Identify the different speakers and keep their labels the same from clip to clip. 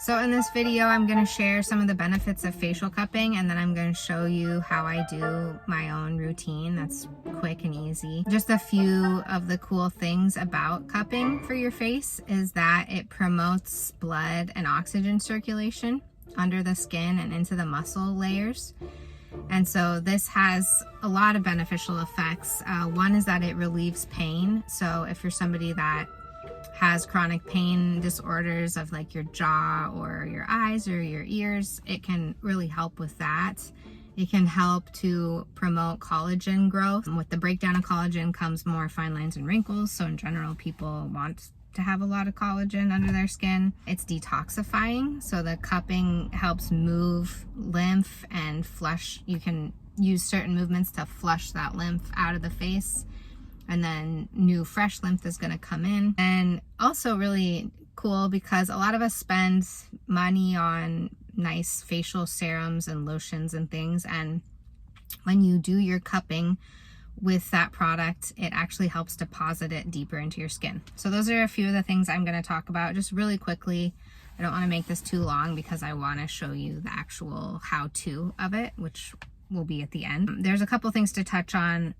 Speaker 1: So in this video, I'm going to share some of the benefits of facial cupping, and then I'm going to show you how I do my own routine that's quick and easy. Just a few of the cool things about cupping for your face is that it promotes blood and oxygen circulation under the skin and into the muscle layers. And so this has a lot of beneficial effects. One is that it relieves pain. So if you're somebody that has chronic pain disorders of like your jaw or your eyes or your ears, it can really help with that. It can help to promote collagen growth. With the breakdown of collagen comes more fine lines and wrinkles. So in general, people want to have a lot of collagen under their skin. It's detoxifying. So the cupping helps move lymph and flush. You can use certain movements to flush that lymph out of the face, and then new fresh lymph is going to come in. And also really cool because a lot of us spend money on nice facial serums and lotions and things, and when you do your cupping with that product, it actually helps deposit it deeper into your skin. So those are a few of the things I'm going to talk about just really quickly. I don't want to make this too long because I want to show you the actual how-to of it, which will be at the end. There's a couple things to touch on.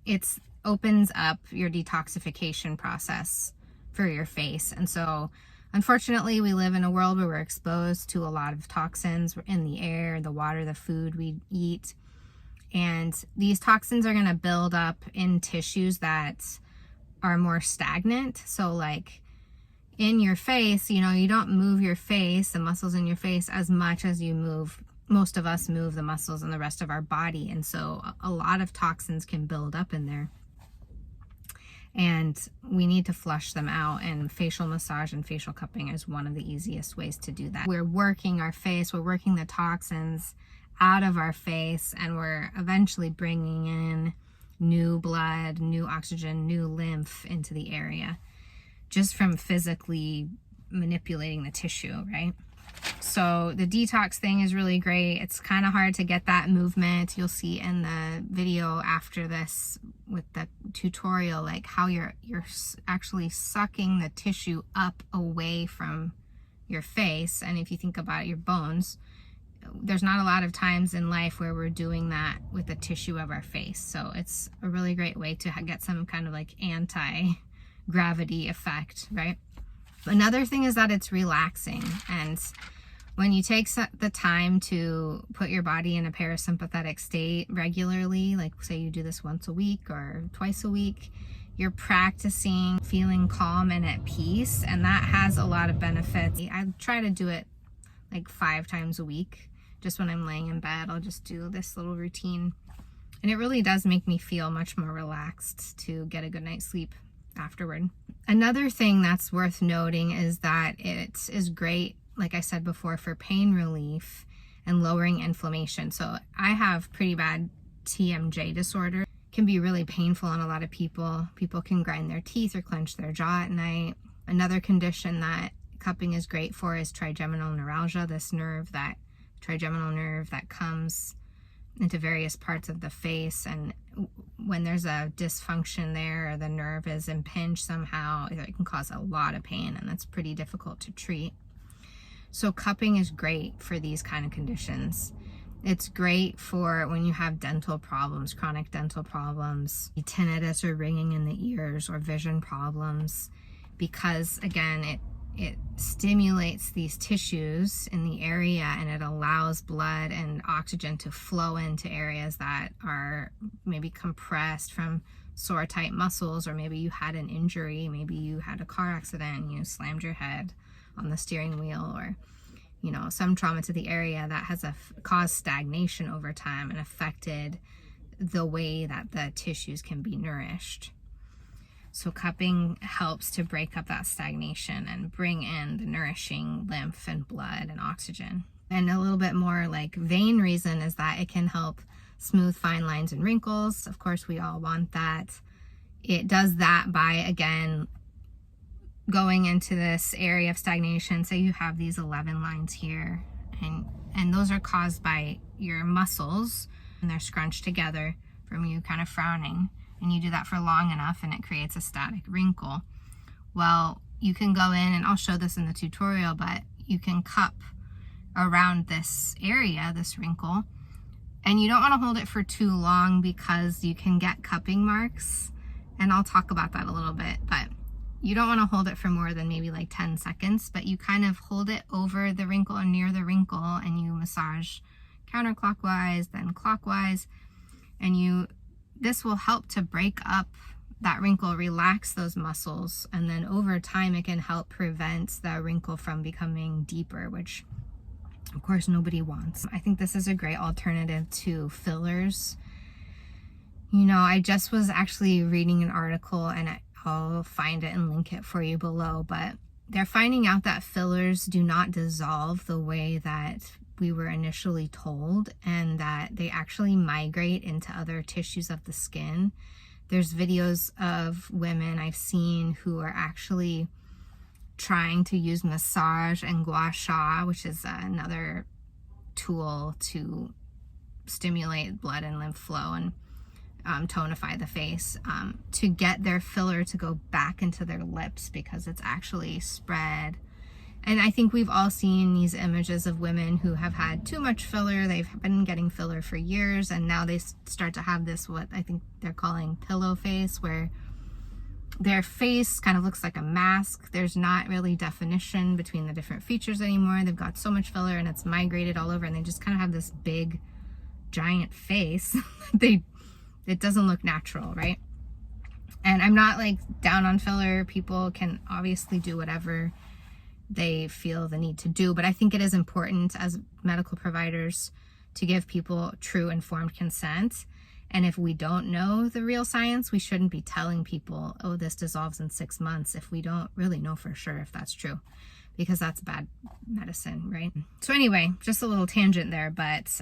Speaker 1: It's opens up your detoxification process for your face. And so unfortunately, we live in a world where we're exposed to a lot of toxins in the air, the water, the food we eat. And these toxins are going to build up in tissues that are more stagnant. So like in your face, you know, you don't move your face, the muscles in your face, as much as you move. Most of us move the muscles in the rest of our body. And so a lot of toxins can build up in there, and we need to flush them out, and facial massage and facial cupping is one of the easiest ways to do that. We're working our face, we're working the toxins out of our face, and we're eventually bringing in new blood, new oxygen, new lymph into the area just from physically manipulating the tissue, right? So the detox thing is really great. It's kind of hard to get that movement. You'll see in the video after this with the tutorial, like how you're actually sucking the tissue up away from your face. And if you think about your bones, there's not a lot of times in life where we're doing that with the tissue of our face. So it's a really great way to get some kind of like anti-gravity effect, right? Another thing is that it's relaxing, and when you take the time to put your body in a parasympathetic state regularly, like say you do this once a week or twice a week, you're practicing feeling calm and at peace, and that has a lot of benefits. I try to do it like 5 times a week. Just when I'm laying in bed, I'll just do this little routine, and it really does make me feel much more relaxed to get a good night's sleep afterward. Another thing that's worth noting is that it is great, like I said before, for pain relief and lowering inflammation. So I have pretty bad TMJ disorder. It can be really painful on a lot of people. People can grind their teeth or clench their jaw at night. Another condition that cupping is great for is trigeminal neuralgia, this trigeminal nerve that comes into various parts of the face, and when there's a dysfunction there or the nerve is impinged somehow, it can cause a lot of pain, and that's pretty difficult to treat. So cupping is great for these kind of conditions. It's great for when you have dental problems, chronic dental problems, tinnitus or ringing in the ears, or vision problems, because again, it stimulates these tissues in the area, and it allows blood and oxygen to flow into areas that are maybe compressed from sore tight muscles, or maybe you had an injury, maybe you had a car accident and you slammed your head on the steering wheel, or you know, some trauma to the area that has caused stagnation over time and affected the way that the tissues can be nourished. So cupping helps to break up that stagnation and bring in the nourishing lymph and blood and oxygen. And a little bit more like vein reason is that it can help smooth fine lines and wrinkles. Of course, we all want that. It does that by, again, going into this area of stagnation. Say you have these 11 lines here, and those are caused by your muscles, and they're scrunched together from you kind of frowning. And you do that for long enough and it creates a static wrinkle. Well, you can go in, and I'll show this in the tutorial, but you can cup around this area, this wrinkle. And you don't want to hold it for too long because you can get cupping marks. And I'll talk about that a little bit, but you don't want to hold it for more than maybe like 10 seconds, but you kind of hold it over the wrinkle or near the wrinkle, and you massage counterclockwise, then clockwise. And this will help to break up that wrinkle, relax those muscles, and then over time it can help prevent the wrinkle from becoming deeper, which of course nobody wants. I think this is a great alternative to fillers. You know, I just was actually reading an article, and I'll find it and link it for you below, but they're finding out that fillers do not dissolve the way that we were initially told, and that they actually migrate into other tissues of the skin. There's videos of women I've seen who are actually trying to use massage and gua sha, which is another tool to stimulate blood and lymph flow and tonify the face, to get their filler to go back into their lips because it's actually spread. And I think we've all seen these images of women who have had too much filler. They've been getting filler for years, and now they start to have this, what I think they're calling pillow face, where their face kind of looks like a mask. There's not really definition between the different features anymore. They've got so much filler and it's migrated all over, and they just kind of have this big giant face. It doesn't look natural, right? And I'm not like down on filler. People can obviously do whatever they feel the need to do, but I think it is important as medical providers to give people true informed consent. And if we don't know the real science, we shouldn't be telling people, oh, this dissolves in 6 months, if we don't really know for sure if that's true, because that's bad medicine, right? So anyway, just a little tangent there, but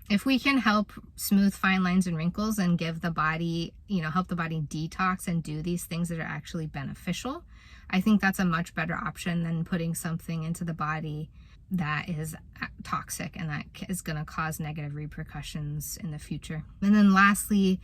Speaker 1: if we can help smooth fine lines and wrinkles and give the body, help the body detox and do these things that are actually beneficial, I think that's a much better option than putting something into the body that is toxic and that is going to cause negative repercussions in the future. And then lastly,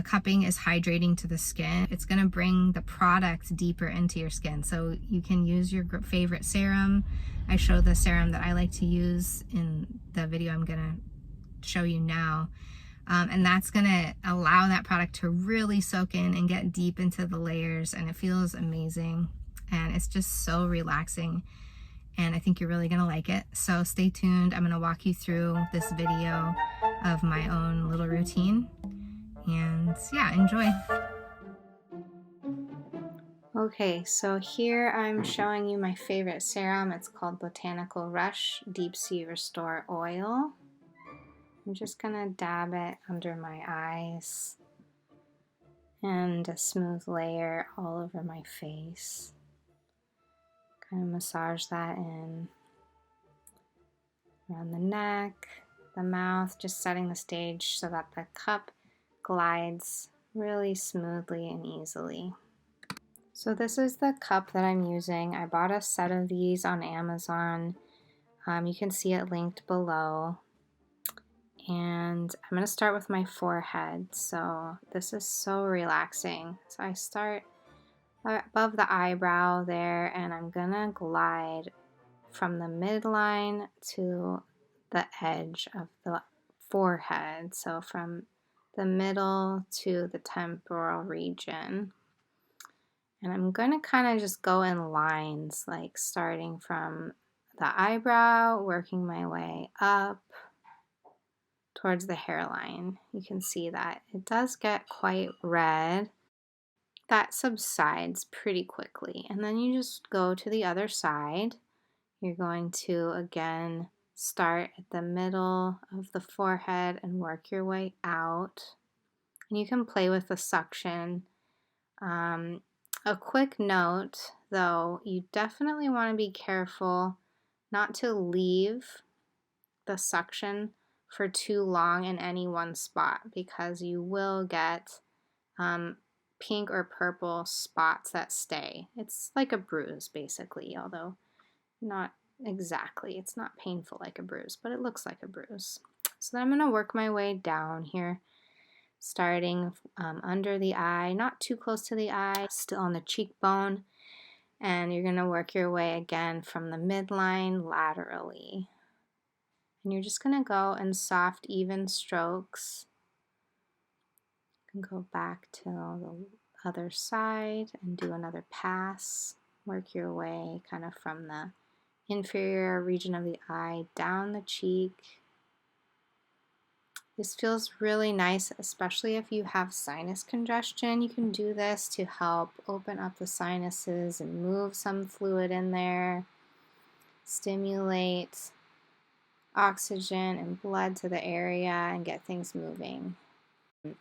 Speaker 1: cupping is hydrating to the skin. It's going to bring the product deeper into your skin. So you can use your favorite serum. I show the serum that I like to use in the video I'm going to show you now. And that's going to allow that product to really soak in and get deep into the layers, and it feels amazing, and it's just so relaxing, and I think you're really going to like it. So stay tuned. I'm going to walk you through this video of my own little routine, and yeah, enjoy. Okay, so here I'm showing you my favorite serum. It's called Botanical Rush Deep Sea Restore Oil. I'm just gonna dab it under my eyes and a smooth layer all over my face. Kind of massage that in around the neck, the mouth, just setting the stage so that the cup glides really smoothly and easily. So this is the cup that I'm using. I bought a set of these on Amazon. You can see it linked below. And I'm going to start with my forehead. So this is so relaxing. So I start above the eyebrow there, and I'm going to glide from the midline to the edge of the forehead. So from the middle to the temporal region. And I'm going to kind of just go in lines, like starting from the eyebrow, working my way up towards the hairline. You can see that it does get quite red. That subsides pretty quickly. And then you just go to the other side. You're going to again start at the middle of the forehead and work your way out. And you can play with the suction. A quick note though, you definitely want to be careful not to leave the suction for too long in any one spot, because you will get pink or purple spots that stay. It's like a bruise basically, although not exactly. It's not painful like a bruise, but it looks like a bruise. So then I'm going to work my way down here, starting under the eye, not too close to the eye, still on the cheekbone, And you're going to work your way again from the midline laterally. And you're just going to go in soft, even strokes. You can go back to the other side and do another pass. Work your way kind of from the inferior region of the eye down the cheek. This feels really nice, especially if you have sinus congestion. You can do this to help open up the sinuses and move some fluid in there, stimulate oxygen and blood to the area and get things moving. And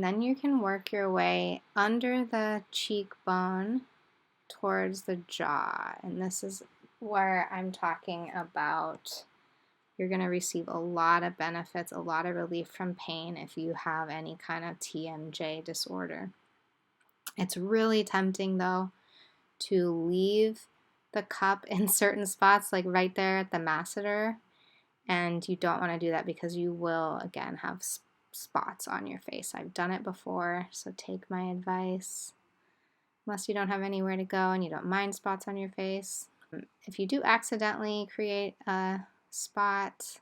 Speaker 1: then you can work your way under the cheekbone towards the jaw. And this is where I'm talking about you're going to receive a lot of benefits, a lot of relief from pain if you have any kind of TMJ disorder. It's really tempting though to leave the cup in certain spots, like right there at the masseter, and you don't want to do that because you will again have spots on your face. I've done it before, so take my advice. Unless you don't have anywhere to go and you don't mind spots on your face. If you do accidentally create a spot,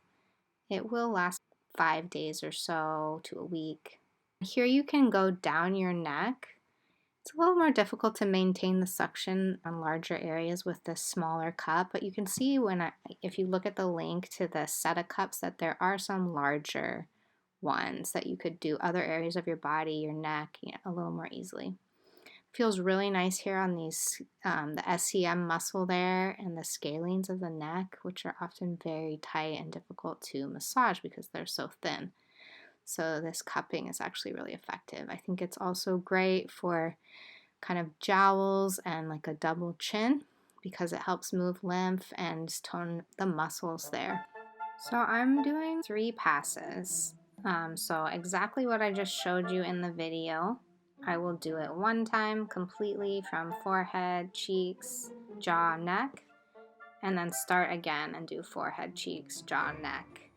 Speaker 1: it will last 5 days or so to a week. Here you can go down your neck. It's a little more difficult to maintain the suction on larger areas with this smaller cup, but you can see if you look at the link to the set of cups that there are some larger ones that you could do other areas of your body, your neck, a little more easily. Feels really nice here on these, the SCM muscle there and the scalenes of the neck, which are often very tight and difficult to massage because they're so thin. So this cupping is actually really effective. I think it's also great for kind of jowls and like a double chin because it helps move lymph and tone the muscles there. So I'm doing 3 passes. So exactly what I just showed you in the video. I will do it one time completely from forehead, cheeks, jaw, neck, and then start again and do forehead, cheeks, jaw, neck,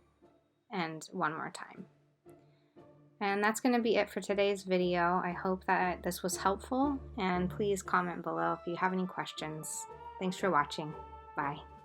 Speaker 1: and one more time. And that's going to be it for today's video. I hope that this was helpful, and please comment below if you have any questions. Thanks for watching. Bye.